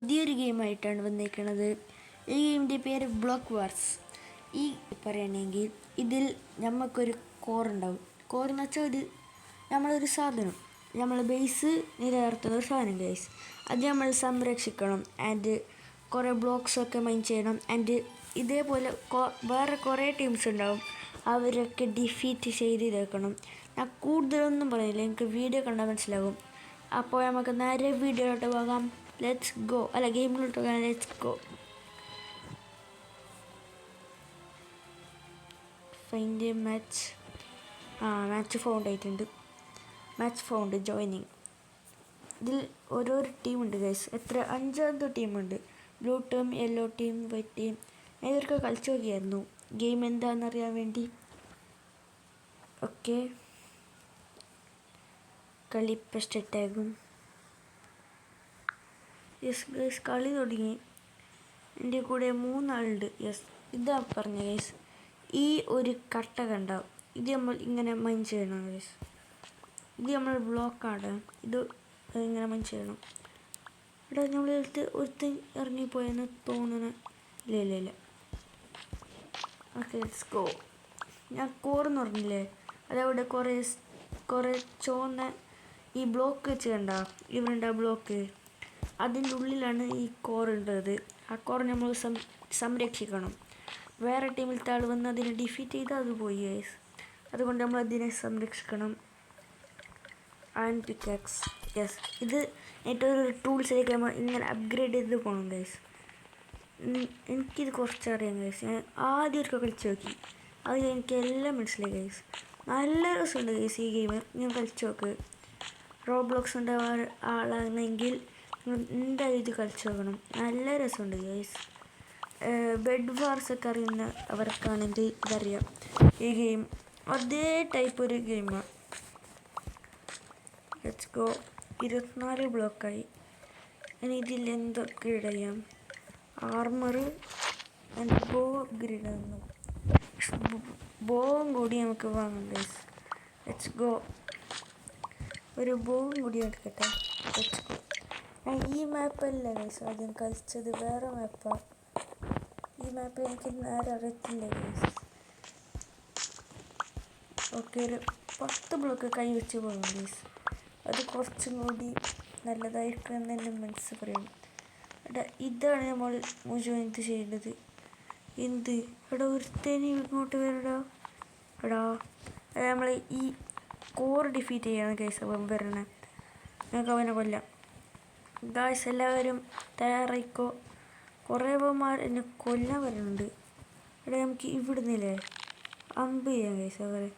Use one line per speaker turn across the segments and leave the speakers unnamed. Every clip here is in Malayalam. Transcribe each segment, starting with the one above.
പുതിയൊരു ഗെയിമായിട്ടാണ് വന്നിരിക്കുന്നത്. ഈ ഗെയിമിൻ്റെ പേര് ബ്ലോക്ക് വാർസ്. ഈ പറയുകയാണെങ്കിൽ ഇതിൽ നമുക്കൊരു കോറുണ്ടാവും. കോറെന്ന് വെച്ചാൽ നമ്മളൊരു സാധനം, നമ്മൾ ബേസ് നിലനിർത്തുന്ന ഒരു സാധനം ഗൈസ്. അത് നമ്മൾ സംരക്ഷിക്കണം. ആൻഡ് കുറേ ബ്ലോക്സൊക്കെ മൈൻ ചെയ്യണം. ആൻഡ് ഇതേപോലെ വേറെ കുറേ ടീംസ് ഉണ്ടാവും. അവരൊക്കെ ഡിഫീറ്റ് ചെയ്ത് ഇതാക്കണം. ഞാൻ കൂടുതലൊന്നും പറയുന്നില്ല, എനിക്ക് വീഡിയോ കണ്ടാൽ മനസ്സിലാകും. അപ്പോൾ നമുക്ക് നേരെ വീഡിയോയിലോട്ട് പോകാം. Let's go. അല്ല, ഗെയിമിലോട്ട് പോകാം. Let's go. Find match. Match found ആയിട്ടുണ്ട്. Match found joining. ഇതിൽ ഓരോരോ ടീമുണ്ട് ഗൈസ്. എത്ര 5 ടീമുണ്ട്. Blue team, yellow team, white team. ഞാൻ ഇവർക്ക് കളിച്ചു നോക്കിയായിരുന്നു ഗെയിം എന്താണെന്നറിയാൻ വേണ്ടി. ഓക്കെ, കളി ഇപ്പം സ്റ്റാർട്ടാകും. യെസ് ഗൈസ്, കളി തുടങ്ങി. എൻ്റെ കൂടെ 3 ആളുണ്ട്. യെസ്, ഇതാ പറഞ്ഞ ഗൈസ്. ഈ ഒരു കട്ട കണ്ട ഇത് നമ്മൾ ഇങ്ങനെ മൈൻ ചെയ്യണം ഗൈസ്. ഇത് നമ്മൾ ബ്ലോക്കാണ്. ഇത് ഇങ്ങനെ മൈൻ ചെയ്യണം. ഇവിടെ നമ്മളെടുത്ത് ഒരുത്തൻ ഇറങ്ങിപ്പോയെന്ന് തോന്നുന്നു. ഇല്ല. Okay, let's go. ഞാൻ കോറെന്ന് പറഞ്ഞില്ലേ, അതവിടെ കുറേ ചുവന്ന ഈ ബ്ലോക്ക് വെച്ച് കണ്ട ഇവരുണ്ട്. ആ ബ്ലോക്ക് അതിൻ്റെ ഉള്ളിലാണ് ഈ കോറുള്ളത്. ആ കോർ നമ്മൾ സംരക്ഷിക്കണം. വേറെ ടീമിലത്തെ ആൾ വന്ന് അതിനെ ഡിഫീറ്റ് ചെയ്താൽ അത് പോയി ഗൈസ്. അതുകൊണ്ട് നമ്മൾ അതിനെ സംരക്ഷിക്കണം. Iron pickaxe. യെസ്, ഇത് ഏറ്റവും ഒരു ടൂൾസിലേക്ക് നമ്മൾ ഇങ്ങനെ അപ്ഗ്രേഡ് ചെയ്ത് പോകണം ഗൈസ്. എനിക്കിത് കുറച്ചറിയാം ഗൈസ്. ഞാൻ ആദ്യം ഒരിക്കൽ കളിച്ച് നോക്കി. അത് എനിക്കെല്ലാം മനസ്സിലായി ഗൈസ്. നല്ല രസമുണ്ട് ഗൈസ് ഈ ഗെയിം. ഞാൻ കളിച്ച് നോക്ക്. റോബ്ലോക്സ് ഉണ്ടാവാൻ ആളാണെങ്കിൽ എന്തായാലും ഇത് കളിച്ച് നോക്കണം. നല്ല രസമുണ്ട് ഗൈസ്. ബെഡ് വാർസൊക്കെ അറിയുന്ന അവർക്കാണെങ്കിൽ ഇതറിയാം. ഈ ഗെയിം അതേ ടൈപ്പ് ഒരു ഗെയിമാണ്. Let's go. 24 ബ്ലോക്കായി. ഇനി ഇതിൽ എന്തൊക്കെ ഇടയാം? ആർമർ ആൻഡ് ബോ അപ്ഗ്രേഡ് ആകുന്നു. ബോവും കൂടി നമുക്ക് വാങ്ങാം ഗൈസ്. Let's go. ഒരു ബോവും കൂടി എടുക്കട്ടെ. Let's go. ഞാൻ ഈ മാപ്പല്ല ഗൈസ് ആദ്യം കളിച്ചത്, വേറെ മാപ്പാണ്. ഈ മാപ്പ് എനിക്ക് നേരെ അറിയത്തില്ല ഗൈസ്. ഓക്കെ, ഒരു 10 ബ്ലോക്ക് കൈ വെച്ച് പോകും ഗൈസ്. അത് കുറച്ചും കൂടി നല്ലതായിരിക്കും എന്ന് എൻ്റെ മനസ്സ് പറയും. ഇതാണ് നമ്മൾ മുഴുവൻ ഇത് ചെയ്യേണ്ടത്. എന്ത് എടാ, ഒരുത്തേന് ഇങ്ങോട്ട് വരടാ. എടാ, നമ്മൾ ഈ കോർ ഡിഫീറ്റ് ചെയ്യണം ഗൈസ്. അവൻ വരണേ, ഞങ്ങൾക്ക് അവനെ കൊല്ലാം ഗൈസ്. എല്ലാവരും തയ്യാറായിക്കോ. കുറേ അവന്മാർ എന്നെ കൊല്ലാൻ വരുന്നുണ്ട്. എടാ, നമുക്ക് ഇവിടുന്നില്ലേ അമ്പ് ചെയ്യാം ഗൈസ് അവരെ.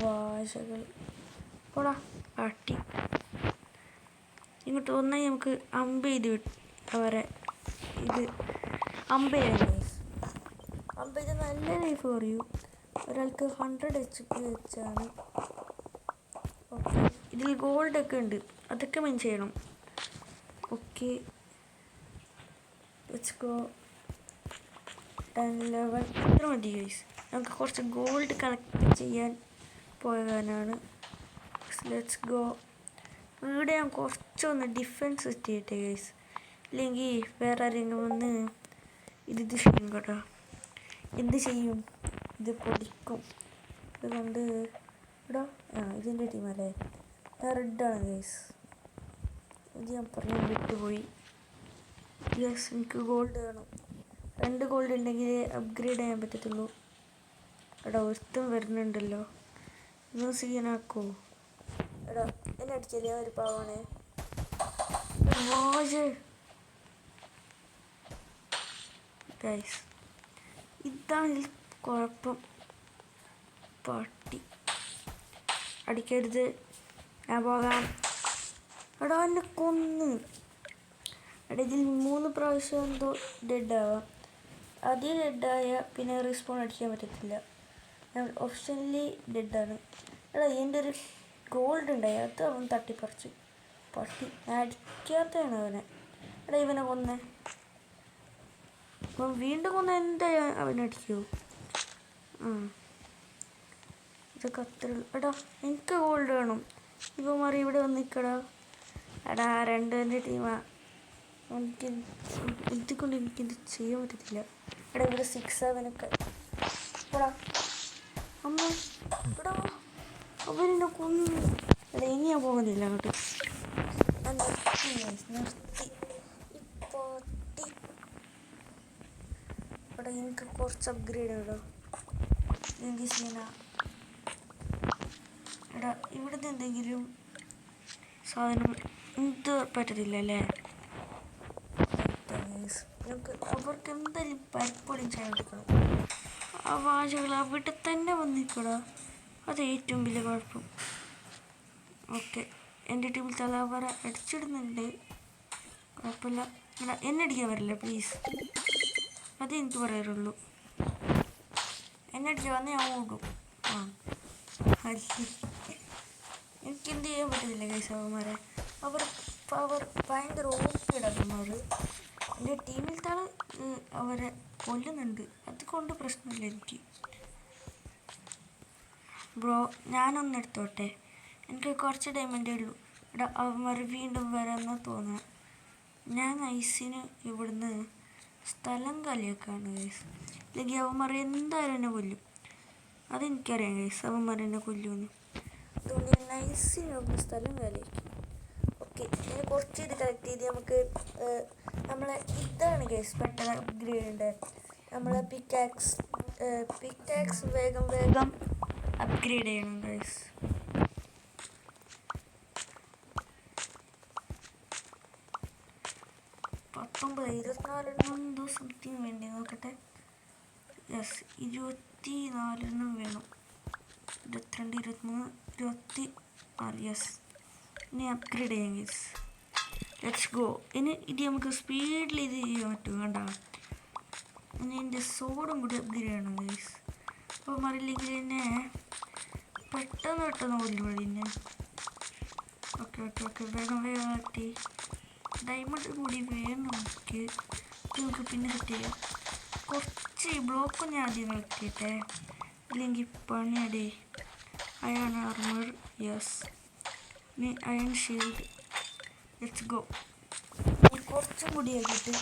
വാശകൾ പോടാ അട്ടി. ഇങ്ങോട്ട് ഒന്നായി നമുക്ക് അമ്പ് ചെയ്ത് അവരെ ഇത് അമ്പ് ചെയ്യാം ഗൈസ്. അമ്പ് ചെയ്ത് നല്ല ലൈഫ് കുറയും. ഒരാൾക്ക് 100 HP വെച്ചാണ്. ഓക്കെ, ഇതിൽ ഗോൾഡൊക്കെ ഉണ്ട്. അതൊക്കെ മെയിൻ ചെയ്യണം. Okay, let's go. 10, 11 ഇത്ര മതി ഗൈസ്. നമുക്ക് കുറച്ച് ഗോൾഡ് കളക്ട് ചെയ്യാൻ പോകാനാണ്. Let's go. ഇവിടെ ഞാൻ കുറച്ചൊന്ന് ഡിഫൻസ് സെറ്റ് ചെയ്യട്ടെ ഗൈസ്. ഇല്ലെങ്കിൽ വേറെ ആരെങ്കിലും വന്ന് ഇത് ചെയ്യും കേട്ടോ. എന്ത് ചെയ്യും? ഇത് പൊടിക്കും. അതുകൊണ്ട് ഇവിടെ ഇതിൻ്റെ ടീമല്ലേ, ഞാൻ റെഡാണ് ഗൈസ്. ഇത് ഞാൻ പറഞ്ഞു വിട്ടുപോയി. യെസ്, എനിക്ക് ഗോൾഡ് വേണം. 2 ഗോൾഡ് ഉണ്ടെങ്കിൽ അപ്ഗ്രേഡ് ചെയ്യാൻ പറ്റത്തുള്ളൂ. എടാ, ഒരുത്തം വരുന്നുണ്ടല്ലോ. ഇന്ന് സീനാക്കോ. എടാ, എന്നെ അടിച്ചല്ലേ, ഒരു പാവാണ്. ഗൈസ്, ഇതാണ് കുഴപ്പം. പട്ടി അടിക്കരുത്. ഞാൻ പോകാം. എടാ, എന്നെ കൊന്ന്. എടാ, ഇതിൽ 3 പ്രാവശ്യം എന്തോ ഡെഡാവാം. ആദ്യം ഡെഡായ പിന്നെ റീസ്പോൺ അടിക്കാൻ പറ്റത്തില്ല. ഞാൻ ഓപ്ഷനലി ഡെഡാണ്. എടാ, എൻ്റെ ഒരു ഗോൾഡ് ഉണ്ടായി, അത് അവൻ തട്ടിപ്പറിച്ചു. പട്ടി, ഞാൻ അടിക്കാത്തതാണ് അവനെ. എടാ, ഇവനെ കൊന്നേ. അവൻ വീണ്ടും കൊന്ന. എന്താ അവനടിക്കൂ? ഇതൊക്കെ അത്ര. എടാ, എനിക്ക് ഗോൾഡ് വേണം. ഇവ മാറി ഇവിടെ വന്ന് നിൽക്കടാ. എടാ, 2 ടീമാ. എനിക്ക് എത്തിക്കൊണ്ട് എനിക്കെന്ത് ചെയ്യാൻ പറ്റത്തില്ല. എടാ ഇവിടെ 6-7 എടാ അമ്മ എടാ അവരെന്നെ കൊന്നു. എടാ ഇനി ഞാൻ പോകുന്നില്ല അങ്ങോട്ട്. ഞാൻ നിർത്തി ഇപ്പോൾ. എടാ എനിക്ക് കുറച്ച് അപ്ഗ്രേഡ് ഇടാം. എനിക്ക് ചെയ്യാനാ. എടാ ഇവിടുന്ന് എന്തെങ്കിലും സാധനം ഇത് പറ്റത്തില്ല അല്ലേ? നമുക്ക് അവർക്ക് എന്തായാലും പരിപ്പൊടിയും ചായ എടുക്കണം. ആ വാചകൾ അവിടെ തന്നെ വന്നിക്കടാ. അത് ഏറ്റവും വലിയ കുഴപ്പം. ഓക്കെ, എൻ്റെ ടീമിൽ തലവറ അടിച്ചിടുന്നുണ്ട്. കുഴപ്പമില്ല. എടാ എന്നെ അടിക്കാൻ വരില്ല പ്ലീസ്. അതേ എനിക്ക് പറയാറുള്ളൂ. എന്നെ അടിക്കാൻ വന്നാൽ ഞാൻ ഓടും. ആ എനിക്കെന്ത് ചെയ്യാൻ പറ്റുന്നില്ല ഗൈസ്. അവന്മാരെ അവർ ഭയങ്കര ഓപ്പിയിടവന്മാർ. എൻ്റെ ടീമിൽ തന്നെ അവരെ കൊല്ലുന്നുണ്ട്. അതുകൊണ്ട് പ്രശ്നമില്ല എനിക്ക്. ബ്രോ ഞാനൊന്ന് എടുത്തോട്ടെ, എനിക്ക് കുറച്ച് ഡയമണ്ടേ ഉള്ളൂ. ഇവിടെ അവന്മാർ വീണ്ടും വരാമെന്ന് തോന്നുക. ഞാൻ ഐസിന് ഇവിടുന്ന് സ്ഥലം കളിയാക്കാണ് ഗൈസ്. അല്ലെങ്കിൽ അവന്മാർ എന്തായാലും എന്നെ കൊല്ലും. അതെനിക്കറിയാം ഗൈസ്, അവന്മാർ എന്നെ കൊല്ലുമെന്ന്. അതുകൊണ്ട് ഞാൻ ഐസിന് ഇവിടുന്ന് സ്ഥലം കളിയാക്കി. ഓക്കെ, ഇനി കുറച്ച് ഇത് കളക്ട് ചെയ്ത് നമുക്ക് നമ്മളെ ഇതാണ് ഗൈസ് പെട്ടെന്ന് അപ്ഗ്രേഡ് ഉണ്ട്. നമ്മളെ പിക്കാക്സ് വേഗം അപ്ഗ്രേഡ് ചെയ്യണം ഗൈസ്. പത്തൊമ്പത് 24 എന്തോ സംതിങ് വേണ്ടി നോക്കട്ടെ. യെസ് 24 വേണം. 22 23 24. യെസ്, ഇനി അപ്ഗ്രേഡ് ചെയ്യാം ഗൈസ്. Let's go. ഇനി ഇത് നമുക്ക് സ്പീഡിൽ ഇത് ചെയ്യാൻ പറ്റും. കണ്ട, ഇനി എൻ്റെ സോഡും കൂടി അപ്ഗ്രേഡ് ചെയ്യണം ഗൈസ്. അപ്പോൾ മറിയില്ലെങ്കിൽ എന്നെ പെട്ടെന്ന് കൊല്ലും പിന്നെ. ഓക്കെ വേഗം ആക്കി. ഡയമണ്ട് കൂടി വേണം നമുക്ക് പിന്നെ സെറ്റ് ചെയ്യാം. കുറച്ച് ബ്ലോക്ക് ഞാൻ ആദ്യം കളിക്കട്ടെ, ഇല്ലെങ്കിൽ പണിയടേ. Iron armour. യെസ്, ഇനി അയൺ ഷീൽഡ്. Let's go. കുറച്ചും കൂടി ആക്കിയിട്ട്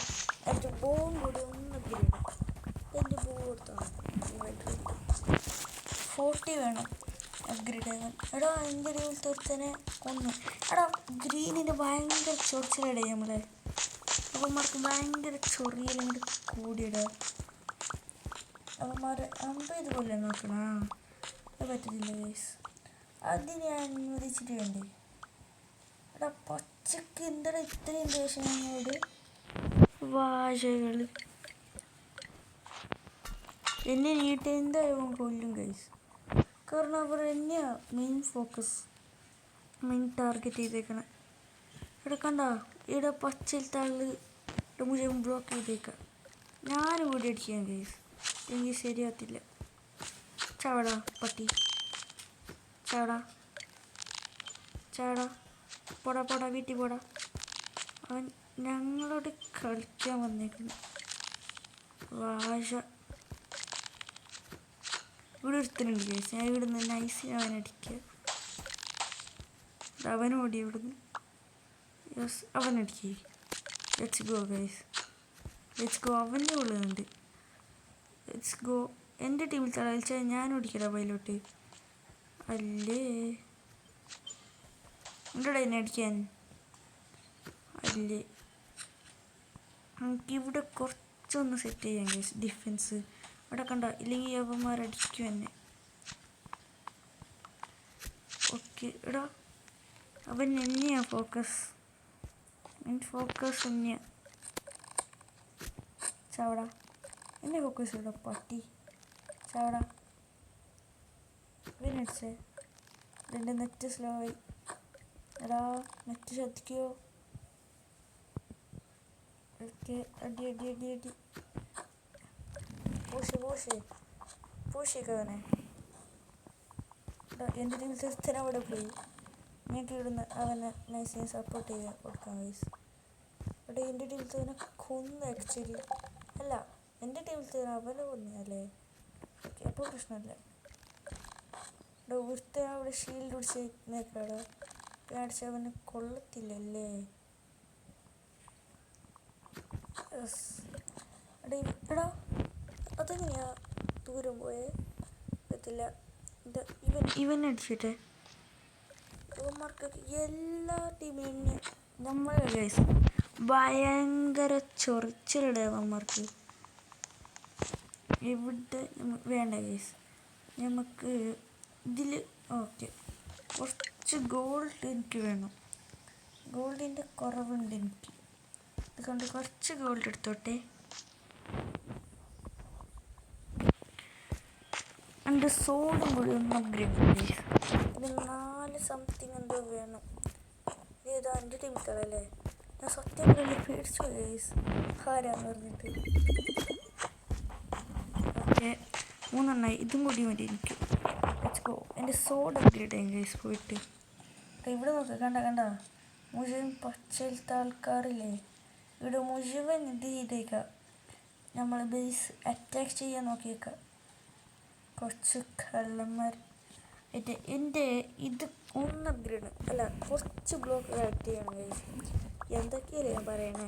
എൻ്റെ ബോൺ കൂടി ഒന്ന് അപ്ഗ്രേഡ് ചെയ്യും. എൻ്റെ ബോ കൊടുത്താണ് 40 വേണം അപ്ഗ്രേഡ് ആകാൻ. എടാ എൻ്റെ ടീമിൽ ഒരുത്തനെ കൊന്നു. എടാ ഗ്രീനിന് ഭയങ്കര ചൊറിച്ചിലടേ നമ്മളെ. അവന്മാർക്ക് ഭയങ്കര ചൊറിയലും കൂടി കൂടിയിടുക. അവന്മാർ 50 കൊല്ലം നോക്കണ. അത് പറ്റത്തില്ല ഗൈസ്, അതിന് ഞാൻ അനുവദിച്ചിട്ട് വേണ്ടേ. എടാ പച്ചക്ക് എന്താ ഇത്രയും ദേഷ്യം ഞങ്ങളോട്. വാശകൾ എന്നെ നീട്ട് എന്തായാലും കൊല്ലും ഗൈസ്. കാരണം അവർ തന്നെയാ മെയിൻ ടാർഗറ്റ് ചെയ്തേക്കണം. ഇവിടെ കണ്ട, ഇവിടെ പച്ചയിൽ തള്ളി മുഴുവൻ ബ്ലോക്ക് ചെയ്തേക്കാം. ഞാനും കൂടി അടിക്കാൻ ഗൈസ്, എനിക്ക് ശരിയാകത്തില്ല. ചാടാ പട്ടി, ചാടാ പോടാ വീട്ടിൽ പോടാ. അവൻ ഞങ്ങളോട് കളിക്കാൻ വന്നേക്കുന്നു. വാശ ഇവിടെ ഒരുത്തനുണ്ട് ഗൈസ്. ഞാൻ ഇവിടുന്ന് നൈസിന് അവനടിക്കുക. അവനോടി ഇവിടുന്ന്. യെസ്, അവനടിക്കുക. Let's go guys, let's go. അവൻ്റെ ഉള്ളുന്നുണ്ട്. Let's go. എൻ്റെ ടീമിൽ തളച്ചാൽ ഞാൻ ഓടിക്കടാ പൈലോട്ട് അല്ലേ. ഉണ്ടടാ എന്നെ അടിക്കാൻ അല്ലേ. നമുക്കിവിടെ കുറച്ചൊന്ന് സെറ്റ് ചെയ്യാം ഗൈസ് ഡിഫെൻസ്. അവിടെ കണ്ട, ഇല്ലെങ്കിൽ അവന്മാരടിക്കും എന്നെ. ഓക്കെ, എടാ അവൻ എന്നെയാ ഫോക്കസ് തന്നെയാ. ചാവടാ, എന്നെ ഫോക്കസ് ചെയ്യടാ പട്ടി. ചാവടാ. ഇവനടിച്ചേ. എൻ്റെ നെറ്റ് സ്ലോ ആയി. എടാ നെറ്റ് ശ്രദ്ധിക്കുമോ? ഓക്കെ, അടി. പൂഷിക്കവനെ. എൻ്റെ ടീമിൽ തന്നെ അവിടെ പോയി. ഞങ്ങൾക്ക് ഇവിടുന്ന് അവനെ നൈസിനെ സപ്പോർട്ട് ചെയ്യാൻ കൊടുക്കാം ഗൈസ്. അവിടെ എൻ്റെ ടീമിൽ തന്നെ കൊന്ന് ആക്ച്വലി. അല്ല, എൻ്റെ ടീമിൽ തന്നെ അവനെ കൊന്നല്ലേ. ഓക്കെ, അപ്പോൾ പ്രശ്നമില്ല. ഇവിടെ ഒരുത്തൻ അവിടെ ഷീൽഡ് പിടിച്ച് നിൽക്കടാ. അടിച്ച് അവനെ കൊള്ളത്തില്ലല്ലേ. എടാ അതെങ്ങനെയാ ദൂരം പോയേ പറ്റില്ല. ഇത് ഇവൻ അടിച്ചിട്ടെ ഇവന്മാർക്കൊക്കെ എല്ലാ ടീമിനും നമ്മളെ ഗൈസ് ഭയങ്കര ചൊറിച്ചിലിടെ അവന്മാർക്ക്. ഇവിടെ വേണ്ട ഗൈസ്, നമുക്ക് ഇതിൽ ഓക്കെ കുറച്ച് ഗോൾഡ് എനിക്ക് വേണം. ഗോൾഡിൻ്റെ കുറവുണ്ട് എനിക്ക്, അതുകൊണ്ട് കുറച്ച് ഗോൾഡ് എടുത്തോട്ടെ. എൻ്റെ സോഡും കൂടി ഒന്ന് അപ്ഗ്രേഡ് ചെയ്യും. ഇത് 4 സംതിങ് എന്തോ വേണം. ഇതേതാ എൻ്റെ ടീമിക്കല്ലേ? ഞാൻ സത്യം പറഞ്ഞ പേടിച്ചു ഗൈസ് ആരാന്ന് പറഞ്ഞിട്ട്. ഓക്കെ 3 ഇതും കൂടി മതി എനിക്ക്. എൻ്റെ സോഡ് അപ്ഗ്രേഡ് ചെയ്യാം ഗൈസ് പോയിട്ട്. ഇവിടെ നോക്ക്, കണ്ട മുഴുവൻ പച്ചയിലത്തെ ആൾക്കാരില്ലേ, ഇവിടെ മുഴുവൻ ഇത് ചെയ്തേക്കാം. നമ്മൾ ബേസ് അറ്റാക്ക് ചെയ്യാൻ നോക്കിയേക്കാം. കുറച്ച് കള്ളന്മാർ എൻ്റെ ഇത് ഒന്ന് അപ്ഗ്രേഡ് അല്ല കുറച്ച് ബ്ലോക്ക് ആക്ട് ചെയ്യണം ഗൈസ്. എന്തൊക്കെയല്ലേ ഞാൻ പറയണേ.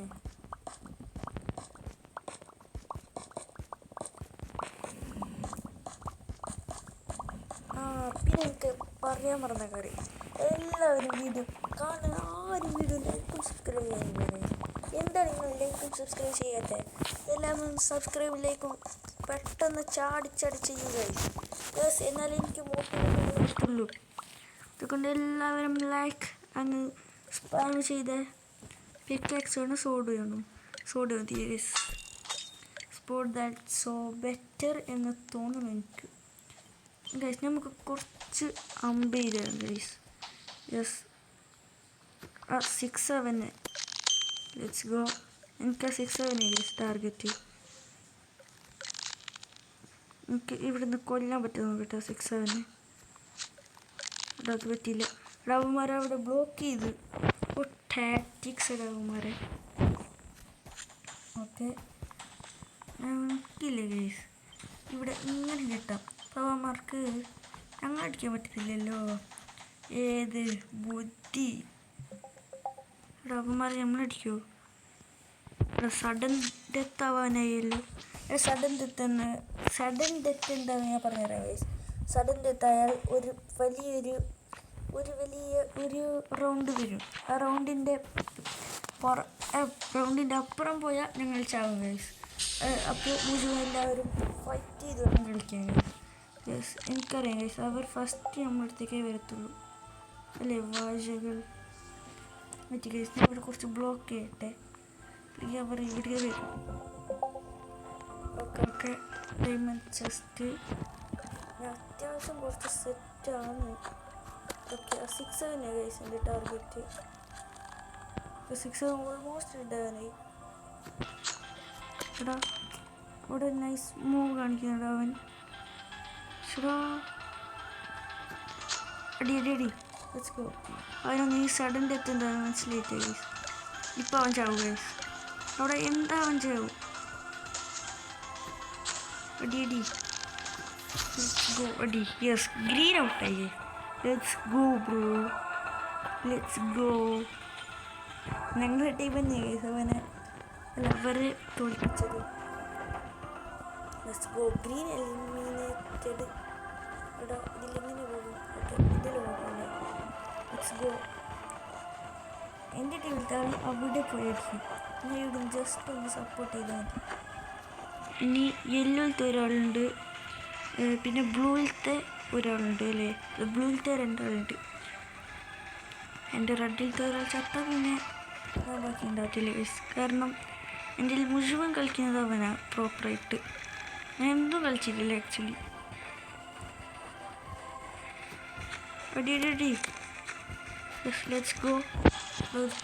പിന്നെ എനിക്ക് പറയാൻ മറന്ന കാര്യം, എല്ലാവരും വീഡിയോ കാണുന്ന ആരും വീഡിയോ ലൈക്കും സബ്സ്ക്രൈബ് ചെയ്യുന്നത്. എന്താണ് നിങ്ങൾ ലൈക്കും സബ്സ്ക്രൈബ് ചെയ്യാത്തത്? എല്ലാവരും സബ്സ്ക്രൈബിലേക്കും പെട്ടെന്ന് ചാടിച്ചടി ചെയ്യുക യെസ്, എന്നാലും എനിക്ക് മോട്ടിവേഷൻ കിട്ടുള്ളൂ. അതുകൊണ്ട് എല്ലാവരും ലൈക്ക് അങ്ങ് സ്പാം ചെയ്ത് പിക്കാക്സ് വേണം, സോഡ് മതി yes. Sport that so better എന്ന് തോന്നുന്നു എനിക്ക് ഗൈസ്. നമുക്ക് കുറച്ച് അമ്പ് ചെയ്തതാണ് ഗൈസ്. Yes 6-7 let's go. എനിക്ക് 6-7 ഗൈസ് ടാർഗറ്റ്. എനിക്ക് ഇവിടുന്ന് കൊല്ലാൻ പറ്റുന്നു കേട്ടോ 6-7. അത് പറ്റിയില്ല. ഡവന്മാരെ അവിടെ ബ്ലോക്ക് ചെയ്ത് ടാറ്റിക്സ് ഡവന്മാരെ. ഓക്കെ എനിക്കില്ലേ ഗൈസ് ഇവിടെ ഇങ്ങനെ കിട്ടാം. അവന്മാർക്ക് ഞങ്ങൾ അടിക്കാൻ പറ്റത്തില്ലല്ലോ. ഏത് ബുദ്ധി ഡവന്മാർ നമ്മളടിക്കുമോ? സഡൻ ഡെത്ത് ആവാനായല്ലോ. സഡൻ ഡെത്ത് എന്താണെന്ന് ഞാൻ പറഞ്ഞുതരാം ഗൈസ്. സഡൻ ഡെത്ത് ആയാൽ ഒരു വലിയ റൗണ്ട് വരും. ആ റൗണ്ടിൻ്റെ അപ്പുറം പോയാൽ ഞങ്ങൾ ചാവും ഗൈസ്. അപ്പോൾ മുഴുവൻ എല്ലാവരും ഫൈറ്റ് ചെയ്ത് വേണം കളിക്കാൻ ഗൈസ്. യെസ് എനിക്കറിയാം ഗൈസ്, അവർ ഫസ്റ്റ് നമ്മുടെ അടുത്തേക്കേ വരത്തുള്ളൂ അല്ലേ വാഴകൾ. മറ്റേ ഗൈസ് ഞാൻ ഇവിടെ കുറച്ച് ബ്ലോക്ക് ചെയ്യട്ടെ, അവർ ഇവിടെ വരും. ഓക്കെ ഡയമണ്ട് ചെസ്റ്റ് ഞാൻ അത്യാവശ്യം കുറച്ച് സെറ്റാണ്. ഓക്കെ 6-7 ഗൈസ് എൻ്റെ ടാർഗറ്റ്. 6-7 ഓൾമോസ്റ്റ് ഇടാനായി. എടാ അവിടെ നൈസ് മൂവ് കാണിക്കുന്നുണ്ട് അവൻ. അടി ലെറ്റ്സ് ഗോ. അവനൊന്ന് ഈ സഡൻ ഡെത്ത് എന്താണെന്ന് മനസ്സിലായിട്ട് ഗൈസ്. ഇപ്പം അവൻ ചാവും ഗൈസ്. അവിടെ എന്താ അവൻ ചാവും. അടി ലെറ്റ്സ് ഗോ അടി. യെസ് ഗ്രീൻ ഔട്ടായി. Let's go bro, let's go. ഞങ്ങളുടെ ടീമിൽ അവനെ അല്ല അവരെ തോൽപ്പിച്ചത്. Let's go. Green eliminated. എടാ ഇതിലെങ്ങനെ പോകും? ഓക്കെ ഇതിൽ പോകല്ലേ. Let's go. എൻ്റെ ടീമിൽ അവിടെ പോയിരിക്കും. ഞാൻ ഇവിടെ ജസ്റ്റ് ഒന്ന് സപ്പോർട്ട് ചെയ്താൽ മതി. ഇനി യെല്ലോയിലത്തെ ഒരാളുണ്ട്, പിന്നെ ബ്ലൂവിലത്തെ ഒരാളുണ്ട് അല്ലേ. ബ്ലൂവിലത്തെ 2 ആളുണ്ട്. എൻ്റെ റെഡിലത്തെ ഒരാൾ ചത്ത പിന്നെ ഞാൻ ബാക്കി ഉണ്ടാകത്തില്ല ഗൈസ്. കാരണം എൻ്റെ മുഴുവൻ കളിക്കുന്നത് അവനാണ് പ്രോപ്പറായിട്ട്. ഞാൻ എന്തും കളിച്ചിട്ടില്ല ആക്ച്വലി. അടി ലെറ്റ്സ് ഗോ.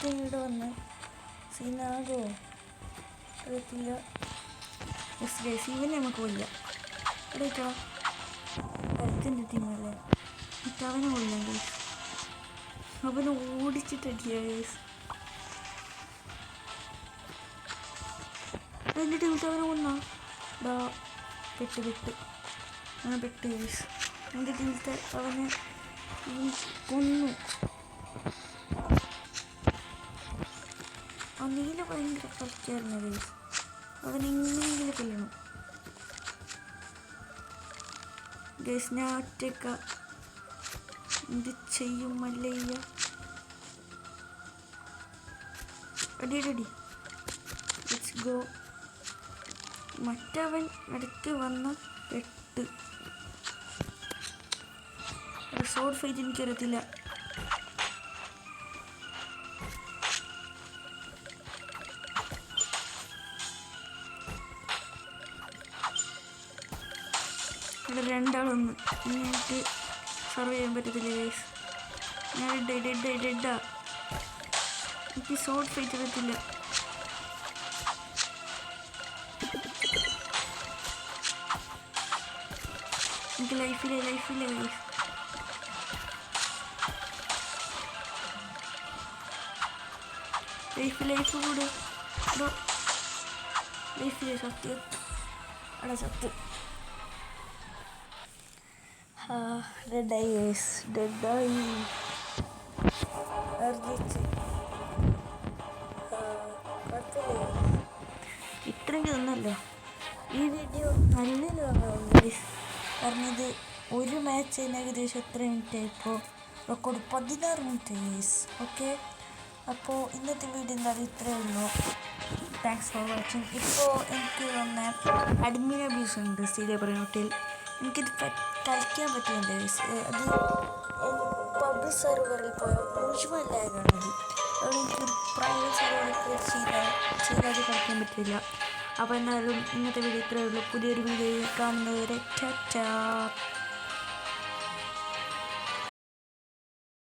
ഇവിടെ വന്ന് സീനാകോ അറിയത്തില്ല. യെസ് ഗൈസ് ഇവനെ നമുക്ക് കൊല്ലാം. എവിടെയോ പരത്തിൻ്റെ ടീമല്ലേ, എന്നിട്ട് അവനെ കൊല്ലാം ഗൈസ്. അവനെ ഓടിച്ചിട്ടടിക്കുക ഗൈസ്. എൻ്റെ ടീമിൽ അവനെ കൊന്നാ പെട്ട് അങ്ങനെ പെട്ട് ഗൈസ്. എൻ്റെ ടീമിലത്തെ അവനെ കൊന്നു. ആ നീല ഭയങ്കര കളിക്കായിരുന്നു ഗൈസ്. അവനെങ്ങനെയെങ്കിലും കൊല്ലണം. ഗൈസ് ഞാൻ ഒറ്റയ്ക്ക എന്ത് ചെയ്യും മല്ലയ്യ. അടിയടി let's go. മറ്റവൻ ഇടയ്ക്ക് വന്ന പെട്ട്. റിസോർട്ട് ഫൈറ്റ് എനിക്കറിയത്തില്ല. ഇവിടെ രണ്ടാളൊന്ന് എനിക്ക് സർവ് ചെയ്യാൻ പറ്റത്തില്ല ഗൈസ്. ഞാൻ ഡെഡാ. എനിക്ക് ഷോർട്ട് ഫൈറ്റ് പറ്റില്ല. എനിക്ക് ലൈഫിലെ ഗൈസ്. ലൈഫ് കൂടെ ലൈഫിലെ സത്യം അവിടെ സത്ത്. ഡെഡായി ഇത്രയെങ്കിലും ഒന്നല്ലോ. ഈ വീഡിയോ നല്ലൊരു ഗൈസ്. കാരണം ഇത് ഒരു മാച്ച് ഏകദേശം എത്ര മിനിറ്റ് ആയിപ്പോൾ റെക്കോർഡ് 16 മിനിറ്റ് ഗൈസ്. ഓക്കെ, അപ്പോൾ ഇന്നത്തെ വീഡിയോ എന്തായാലും ഇത്രയേ ഉള്ളൂ. Thanks for watching. ഇപ്പോൾ എനിക്ക് വന്ന അഡ്മിൻ അബ്യൂസ് ഉണ്ട് സ്റ്റീഡിയ പറയുന്നോട്ടിൽ. എനിക്കിത് കളിക്കാൻ പറ്റുന്നുണ്ട് ഗൈസ്. അത് പബ്ലിക് സെർവറിൽ പോയ മുഴുവൻ ലാഗാണത്. അതുകൊണ്ട് എനിക്കൊരു പ്രൈവറ്റ് സെർവറിൽ ചെയ്താൽ കളിക്കാൻ പറ്റില്ല. അപ്പോൾ എന്തായാലും ഇന്നത്തെ വീഡിയോ ഇത്രയേ ഉള്ളൂ. പുതിയൊരു വീഡിയോ കാണുന്നവരെ ടാറ്റാ.